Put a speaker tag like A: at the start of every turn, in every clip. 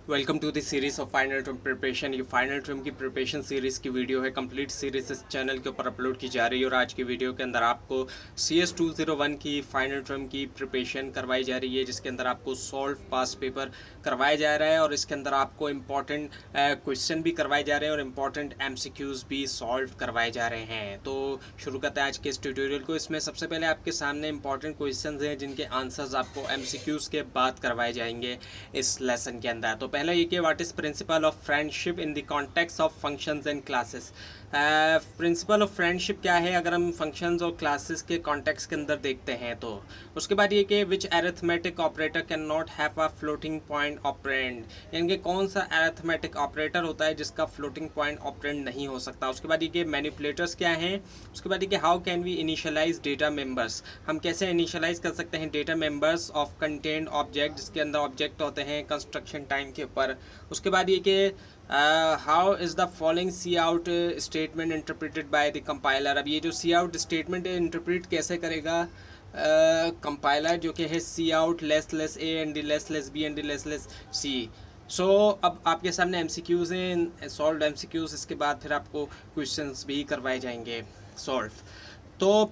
A: Welcome to the series of final term preparation. ये final term की preparation series की video है। Complete series इस चैनल के ऊपर अपलोड की जा रही है और आज की वीडियो के अंदर आपको CS 201 की फाइनल टर्म की प्रिपरेशन करवाई जा रही है, जिसके अंदर आपको सॉल्व पास पेपर करवाया जा रहा है और इसके अंदर आपको इम्पॉर्टेंट क्वेश्चन भी करवाए जा रहे हैं और इम्पॉर्टेंट MCQs भी सॉल्व करवाए जा रहे हैं। तो शुरू करते हैं आज के इस ट्यूटोरियल को। इसमें सबसे पहले आपके सामने इंपॉर्टेंट क्वेश्चंस हैं जिनके आंसर्स आपको MCQs के बाद करवाए जाएंगे इस लेसन के अंदर। तो पहला ये कि what is principle of friendship in the context of functions and classes. Principle of friendship क्या है अगर हम फंक्शंस और क्लासेस के कॉन्टेक्स्ट के अंदर देखते हैं तो। उसके बाद ये कि which arithmetic operator can not have a floating point operand, यानी कि कौन सा अरिथमेटिक ऑपरेटर होता है जिसका फ्लोटिंग पॉइंट ऑपरेंड नहीं हो सकता। उसके बाद ये कि मैनिपुलेटर्स क्या हैं। उसके बाद ये कि how can we initialize data members, हम कैसे इनिशियलाइज कर सकते हैं data members of content object, जिसके अंदर ऑब्जेक्ट होते हैं कंस्ट्रक्शन टाइम के ऊपर। उसके बाद ये कि how is the following cout statement interpreted by the compiler. अब ये जो सी आउट स्टेटमेंट है इंटरप्रेट कैसे करेगा कंपाइलर, जो कि है cout less a and d less b and d less c. So अब आपके सामने MCQs हैं, सॉल्व MCQs, इसके बाद फिर आपको क्वेश्चंस भी करवाए जाएंगे सॉल्व। तो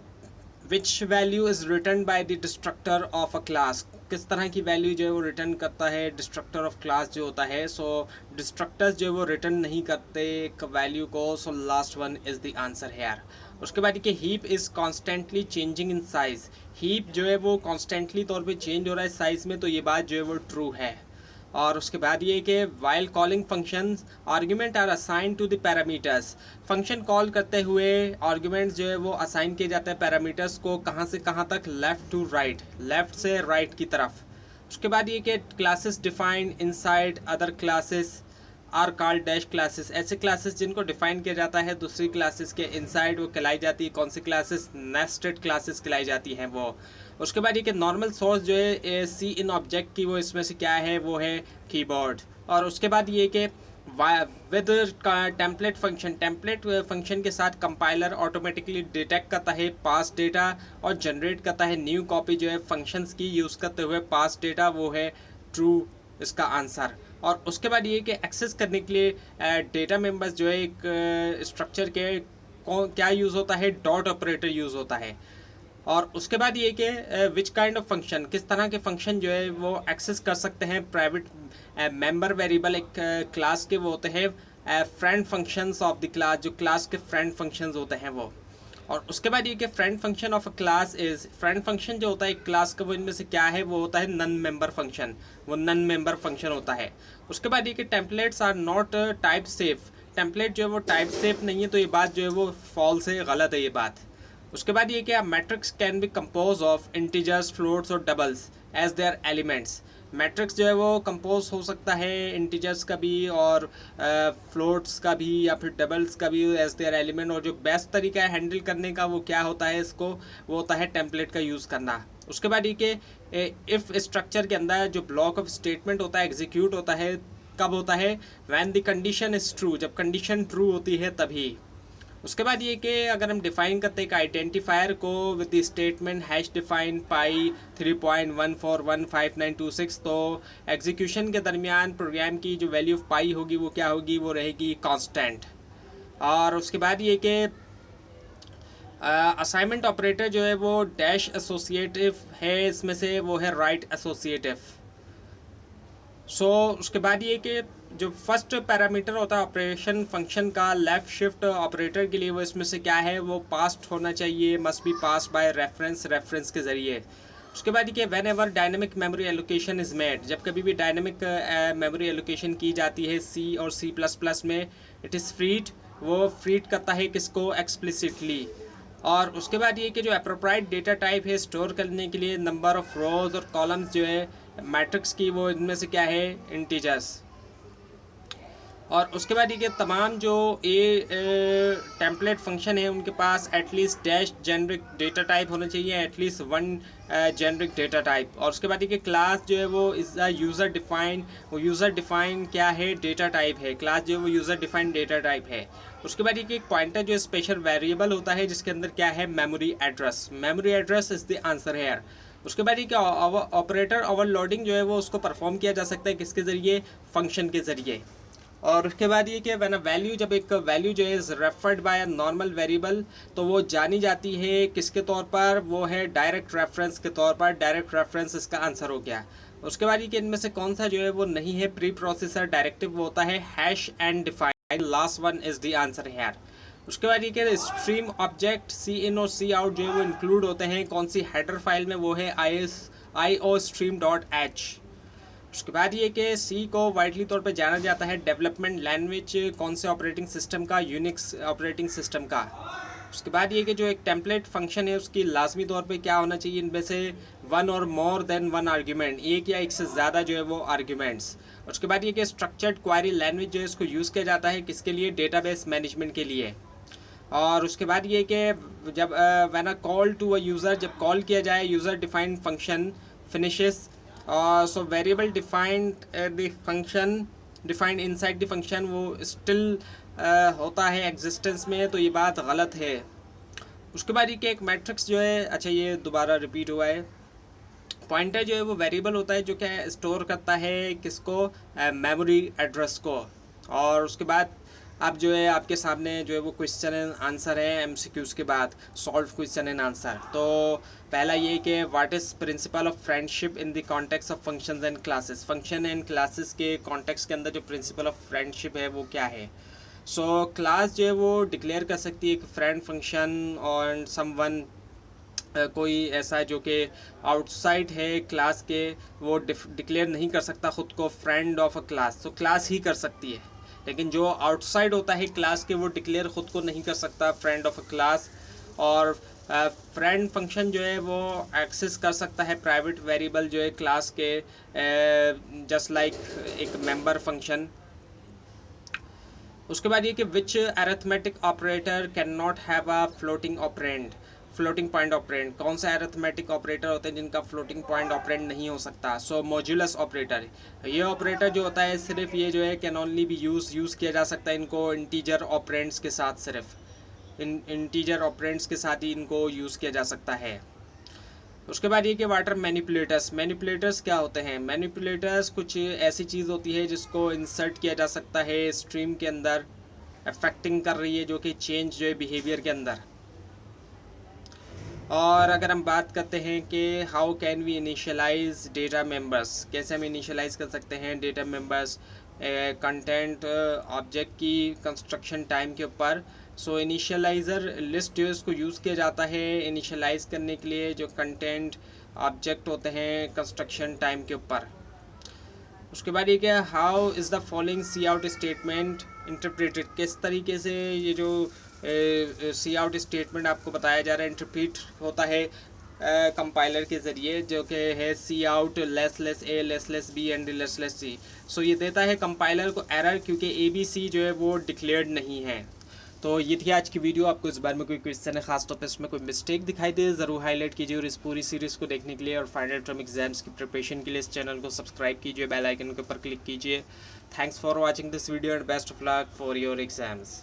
A: which value is return by the destructor of a class, किस तरह की वैल्यू जो है वो रिटर्न करता है डिस्ट्रक्टर ऑफ क्लास जो होता है। सो डिस्ट्रक्टर्स जो है वो रिटर्न नहीं करते एक वैल्यू को। So last one is the answer here. उसके बाद ये heap is constantly changing in size, heap जो है वो कॉन्स्टेंटली तौर पे चेंज हो रहा है साइज़ में, तो ये बात जो है वो ट्रू है। और उसके बाद ये कि while calling functions argument are assign to the parameters, function call करते हुए आर्ग्यूमेंट्स जो है वो असाइन किए जाते हैं पैरामीटर्स को, कहाँ से कहाँ तक, लेफ़्ट टू राइट, लेफ़्ट से राइट की तरफ। उसके बाद ये कि classes defined inside other classes are called dash classes, ऐसे क्लासेस जिनको डिफाइन किया जाता है दूसरी क्लासेस के इनसाइड वो कहलाई जाती है कौन सी क्लासेस, नेस्टेड क्लासेस कहलाई जाती हैं वो। उसके बाद ये कि नॉर्मल सोर्स जो है सी इन ऑब्जेक्ट की, वो इसमें से क्या है, वो है कीबोर्ड। और उसके बाद ये कि with template function, template function के साथ कंपाइलर ऑटोमेटिकली डिटेक्ट करता है पास डेटा और जनरेट करता है न्यू कॉपी जो है फंक्शंस की यूज़ करते हुए पास डेटा, वो है ट्रू इसका आंसर। और उसके बाद ये कि एक्सेस करने के लिए डेटा मेंबर्स जो है एक स्ट्रक्चर के क्या यूज़ होता है, डॉट ऑपरेटर यूज़ होता है। और उसके बाद ये कि विच काइंड ऑफ फंक्शन, किस तरह के फंक्शन जो है वो एक्सेस कर सकते हैं प्राइवेट मेंबर वेरिएबल एक क्लास के, वो होते हैं friend functions of the class, जो क्लास के फ्रेंड फंक्शंस होते हैं वो। और उसके बाद ये कि friend function of a class is, friend function जो होता है एक क्लास का वो इनमें से क्या है, वो होता है नन मेंबर फंक्शन, वो नन मेंबर फंक्शन होता है। उसके बाद ये कि templates are not type safe, template जो है वो टाइप सेफ नहीं है, तो ये बात जो है वो फॉल्स है, गलत है ये बात। उसके बाद ये कि matrix can be compose of integers, floats और doubles as their elements, matrix जो है वो कंपोज हो सकता है इंटीजर्स का भी और फ्लोट्स का भी या फिर डबल्स का भी एज देयर एलिमेंट। और जो बेस्ट तरीका है हैंडल करने का वो क्या होता है इसको, वो होता है टेम्पलेट का यूज़ करना। उसके बाद ये कि इफ़ स्ट्रक्चर के अंदर जो ब्लॉक ऑफ स्टेटमेंट होता है एग्जीक्यूट होता है कब होता है, when the condition is true, जब कंडीशन ट्रू होती है तभी। उसके बाद ये कि अगर हम डिफ़ाइन करते हैं एक आइडेंटिफायर को with the statement hash define pi 3.141592.6, तो एग्जीक्यूशन के दरमियान प्रोग्राम की जो वैल्यू ऑफ पाई होगी वो क्या होगी, वो रहेगी कांस्टेंट। और उसके बाद ये कि असाइनमेंट ऑपरेटर जो है वो डैश एसोसिएटिव है, इसमें से वो है राइट एसोसिएटिव। सो उसके बाद ये कि जो फर्स्ट पैरामीटर होता है ऑपरेशन फंक्शन का लेफ़्ट शिफ्ट ऑपरेटर के लिए, वो इसमें से क्या है, वो पास्ट होना चाहिए, must be pass by reference के ज़रिए। उसके बाद ये when ever dynamic memory allocation is made, जब कभी भी डायनेमिक मेमोरी एलोकेशन की जाती है C और C++ में, इट इज़ फ्रीड, वो फ्रीड करता है किसको, एक्सप्लिसिटली। और उसके बाद ये कि जो एप्रोप्राइट डेटा टाइप है स्टोर करने के लिए नंबर ऑफ़ रोज़ और कॉलम्स जो है मैट्रिक्स की, वो इनमें से क्या है, इंटीजर्स। और उसके बाद ये कि तमाम जो टेम्पलेट फंक्शन है उनके पास at least dash generic data type होना चाहिए, at least one generic data type. और उसके बाद ये कि क्लास जो है वो इज़ अ यूज़र डिफाइंड, वो यूज़र डिफाइन क्या है, डेटा टाइप है, क्लास जो है वो यूज़र डिफाइंड डेटा टाइप है। उसके बाद ये कि एक पॉइंटर जो स्पेशल वेरिएबल होता है जिसके अंदर क्या है, memory address, memory address is the answer here. उसके बाद ये क्या ऑपरेटर ओवरलोडिंग जो है वो उसको परफॉर्म किया जा सकता है किसके ज़रिए, फंक्शन के ज़रिए। और उसके बाद ये कि व्हेन अ वैल्यू, जब एक वैल्यू जो है is referred by a normal variable, तो वो जानी जाती है किसके तौर पर, वो है डायरेक्ट रेफरेंस के तौर पर। डायरेक्ट रेफरेंस इसका आंसर हो गया। उसके बाद ये कि इनमें से कौन सा जो है वो नहीं है प्री प्रोसेसर डायरेक्टिव, वो होता है hash and define. Last one is the answer here. उसके बाद ये कि स्ट्रीम ऑब्जेक्ट सी इन और सी आउट जो है वो इंक्लूड होते हैं कौन सी हेडर फाइल में, वो है iostream.h। उसके बाद ये कि सी को वाइडली तौर पे जाना जाता है डेवलपमेंट लैंग्वेज कौन से ऑपरेटिंग सिस्टम का, यूनिक्स ऑपरेटिंग सिस्टम का। उसके बाद ये कि जो एक टेम्पलेट फंक्शन है उसकी लाजमी तौर पे क्या होना चाहिए, इनमें से वन और मोर देन वन आर्ग्यूमेंट, एक या एक से ज़्यादा जो है वो आर्ग्यूमेंट्स। उसके बाद ये कि स्ट्रक्चर्ड क्वेरी लैंग्वेज जो है इसको यूज़ किया जाता है किसके लिए, डेटाबेस मैनेजमेंट के लिए। और उसके बाद ये कि जब when a call to a user, जब कॉल किया जाए user defined function finishes, so variable defined the function defined inside the function वो स्टिल होता है एग्जिस्टेंस में, तो ये बात गलत है। उसके बाद ये कि एक मैट्रिक्स जो है, अच्छा ये दोबारा रिपीट हुआ है, पॉइंटर जो है वो वेरिएबल होता है जो क्या स्टोर करता है किसको, मेमोरी एड्रेस को। और उसके बाद अब जो है आपके सामने जो है वो क्वेश्चन एंड आंसर है एमसीक्यूज़ के बाद, सॉल्व क्वेश्चन एंड आंसर। तो पहला ये कि what is principle of friendship in the context of functions and classes, function and classes के कॉन्टेक्स्ट के अंदर जो प्रिंसिपल ऑफ फ्रेंडशिप है वो क्या है। सो क्लास जो है वो डिक्लेयर कर सकती है एक फ्रेंड फंक्शन और समवन, कोई ऐसा जो कि आउटसाइड है क्लास के, वो डिक्लेयर नहीं कर सकता ख़ुद को फ्रेंड ऑफ अ क्लास, तो क्लास ही कर सकती है। लेकिन जो आउटसाइड होता है क्लास के वो डिक्लेयर ख़ुद को नहीं कर सकता फ्रेंड ऑफ अ क्लास। और फ्रेंड फंक्शन जो है वो एक्सेस कर सकता है प्राइवेट वेरिएबल जो है क्लास के, जस्ट लाइक एक मेंबर फंक्शन। उसके बाद ये कि which arithmetic operator can not have a floating operand, floating point operand, कौन सा अरिथमेटिक ऑपरेटर होते हैं जिनका फ्लोटिंग पॉइंट ऑपरेंड नहीं हो सकता। सो मॉड्यूलस ऑपरेटर, ये ऑपरेटर जो होता है सिर्फ ये जो है कैन ओनली भी यूज़ किया जा सकता है इनको इंटीजर ऑपरेंड्स के साथ, सिर्फ इंटीजर ऑपरेंड्स के साथ ही इनको यूज़ किया जा सकता है। उसके बाद ये कि वाटर मैनिपुलेटर्स, मैनिपुलेटर्स क्या होते हैं, मैनिपुलेटर्स कुछ ऐसी चीज़ होती है जिसको इंसर्ट किया जा सकता है स्ट्रीम के अंदर, अफेक्टिंग कर रही है जो कि चेंज जो है बिहेवियर के अंदर। और अगर हम बात करते हैं कि how can we initialize data members, कैसे हम इनिशियलाइज कर सकते हैं डेटा मेंबर्स कंटेंट ऑब्जेक्ट की कंस्ट्रक्शन टाइम के ऊपर। सो इनिशियलाइज़र लिस्ट जो है उसको यूज़ किया जाता है इनिशियलाइज करने के लिए जो कंटेंट ऑब्जेक्ट होते हैं कंस्ट्रक्शन टाइम के ऊपर। उसके बाद ये क्या, how is the following cout statement interpreted, किस तरीके से ये जो सी आउट स्टेटमेंट आपको बताया जा रहा है इंटरप्रेट होता है कंपाइलर के ज़रिए, जो कि है cout less a less b and less c. So ये देता है कंपाइलर को एरर क्योंकि ए बी सी जो है वो डिक्लेयर्ड नहीं है। तो ये थी आज की वीडियो। आपको इस बारे में कोई क्वेश्चन है खास तौर पर इसमें कोई मिस्टेक दिखाई दे ज़रूर हाईलाइट कीजिए, और इस पूरी सीरीज़ को देखने के लिए और फाइनल टर्म एग्जाम्स की प्रिपरेशन के लिए इस चैनल को सब्सक्राइब कीजिए, बेल आइकन के ऊपर क्लिक कीजिए। Thanks for watching this video and best of luck for your exams.